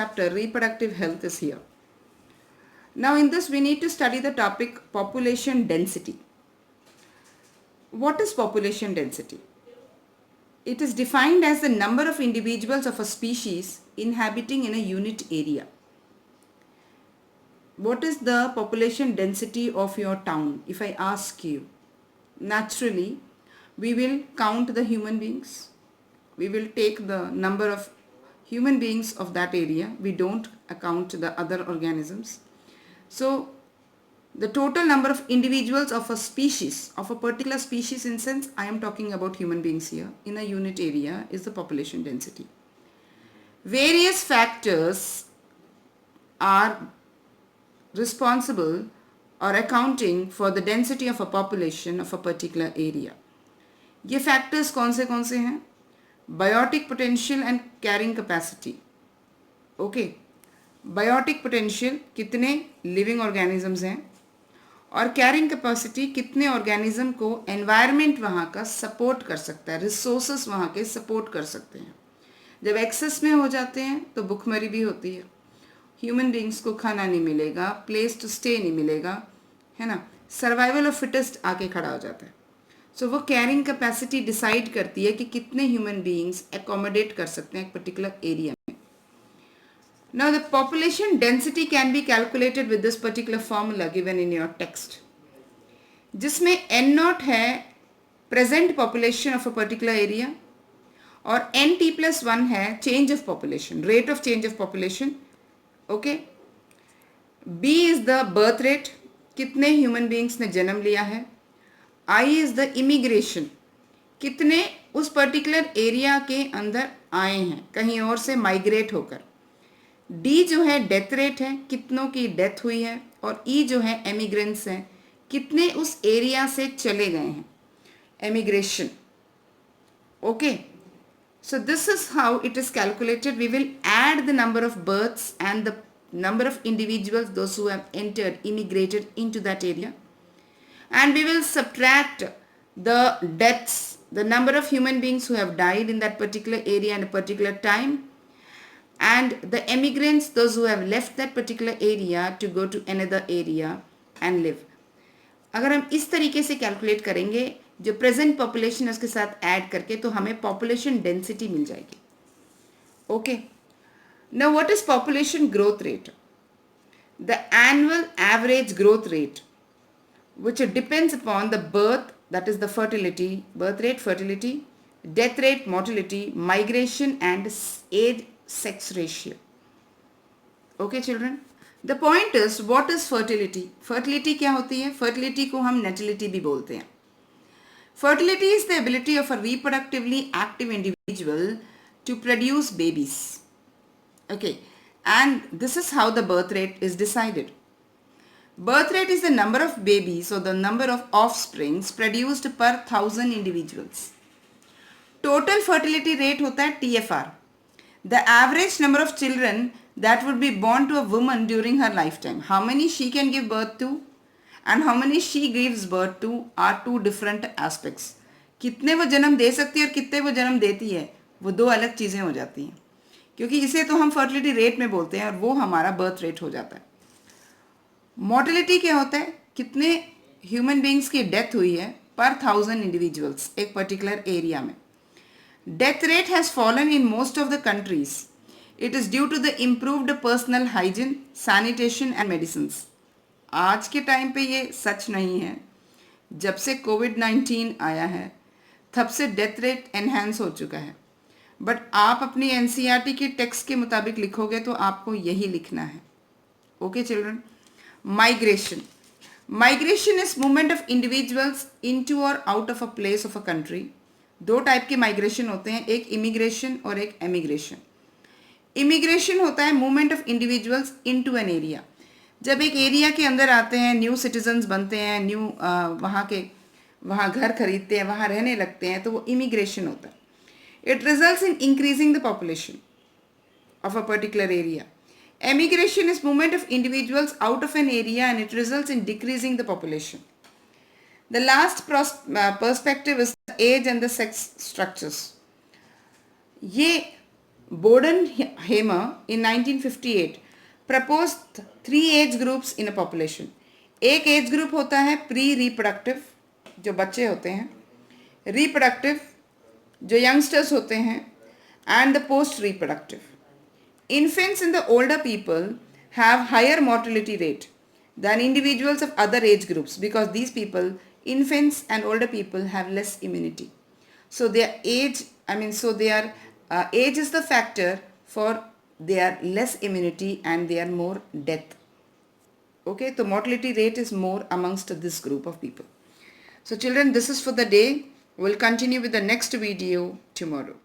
chapter, reproductive health, is here. Now in this we need to study the topic population density. What is population density? It is defined as the number of individuals of a species inhabiting in a unit area. What is the population density of your town? If I ask you, naturally we will count the human beings. We will take the number of human beings of that area. We don't account the other organisms. So the total number of individuals of a species, of a particular species, in sense I am talking about human beings here, in a unit area is the population density. Various factors are responsible or accounting for the density of a population of a particular area. ये factors कौन से हैं? Biotic potential and carrying capacity. Okay. Biotic potential कितने living organisms हैं और carrying capacity कितने organism को environment वहाँ का सपोर्ट कर सकता है, रिसोर्सेस वहाँ के सपोर्ट कर सकते हैं. जब एक्सेस में हो जाते हैं तो भुखमरी भी होती है, ह्यूमन बींग्स को खाना नहीं मिलेगा, प्लेस टू स्टे नहीं मिलेगा, है ना, सर्वाइवल ऑफ फिटेस्ट आके खड़ा हो जाता है. सो वो कैरिंग कैपेसिटी डिसाइड करती है कि कितने ह्यूमन बींग्स एकोमोडेट कर सकते हैं एक पर्टिकुलर एरिया में. Now the population density can be calculated with this particular formula given in your text, जिसमें n naught है present population of a particular area और nt plus 1 है change of population, rate of change of population. Okay. b is the birth rate, कितने human beings ने जन्म लिया है. I is the immigration, कितने उस particular area के अंदर आए हैं कहीं और से migrate होकर. D जो है डेथ रेट है, कितनों की डेथ हुई है. और E जो है एमिग्रेंट्स हैं, कितने उस एरिया से चले गए हैं, emigration. Okay, so this is how it is calculated. We will add the number of births and the number of individuals those who have entered, immigrated into that area, and we will subtract the deaths, the number of human beings who have died in that particular area and a particular time, and the emigrants, those who have left that particular area to go to another area and live. अगर हम इस तरीके से calculate करेंगे जो present population है उसके साथ ऐड करके, तो हमें पॉपुलेशन डेंसिटी मिल जाएगी. Okay, now what is population growth rate? The annual average growth rate which depends upon the birth, that is the fertility, birth rate, fertility, death rate, mortality, migration and age sex ratio. Okay children, the point is what is fertility? Fertility क्या होती है? Fertility को हम natality भी बोलते हैं. Fertility is the ability of a reproductively active individual to produce babies. Okay, and this is how the birth rate is decided. Birth rate is the number of babies or the number of offsprings produced per 1000 individuals. Total fertility rate होता है TFR. The average number of children that would be born to a woman during her lifetime. How many she can give birth to and how many she gives birth to are two different aspects. कितने वो जन्म दे सकती है और कितने वो जन्म देती है, वो दो अलग चीज़ें हो जाती हैं, क्योंकि इसे तो हम फर्टिलिटी रेट में बोलते हैं और वो हमारा बर्थ रेट हो जाता है. मोर्टेलिटी क्या होता है? कितने ह्यूमन बींग्स की डेथ हुई है पर 1000 इंडिविजुअल्स एक पर्टिकुलर एरिया में. Death rate has fallen in most of the countries. It is due to the improved personal hygiene, sanitation and medicines. आज के टाइम पे ये सच नहीं है. जब से कोविड-19 आया है तब से डेथ रेट एनहेंस हो चुका है. बट आप अपनी NCERT की टेक्स्ट के मुताबिक लिखोगे तो आपको यही लिखना है. Okay children. Migration. Migration is movement of individuals into or out of a place of a country. दो टाइप के माइग्रेशन होते हैं, एक इमिग्रेशन और एक एमिग्रेशन. इमिग्रेशन होता है movement of individuals into an area. जब एक एरिया के अंदर आते हैं, न्यू सिटीजन्स बनते हैं, न्यू वहाँ घर खरीदते हैं, वहाँ रहने लगते हैं, तो वो इमिग्रेशन होता है. It results in increasing the population of a particular area. Emigration is movement of individuals out of an area and it results in decreasing the population. The last perspective is the age and the sex structures. ये Bodenheimer in 1958 proposed 3 age groups in a population. एक age group होता है pre reproductive, जो बच्चे होते हैं, reproductive जो youngsters होते हैं, and the post reproductive. Infants in the older people have higher mortality rate than individuals of other age groups because these people, infants and older people, have less immunity. So their age, age is the factor for their less immunity and they are more death. Okay, the mortality rate is more amongst this group of people. So children, this is for the day. We'll continue with the next video tomorrow.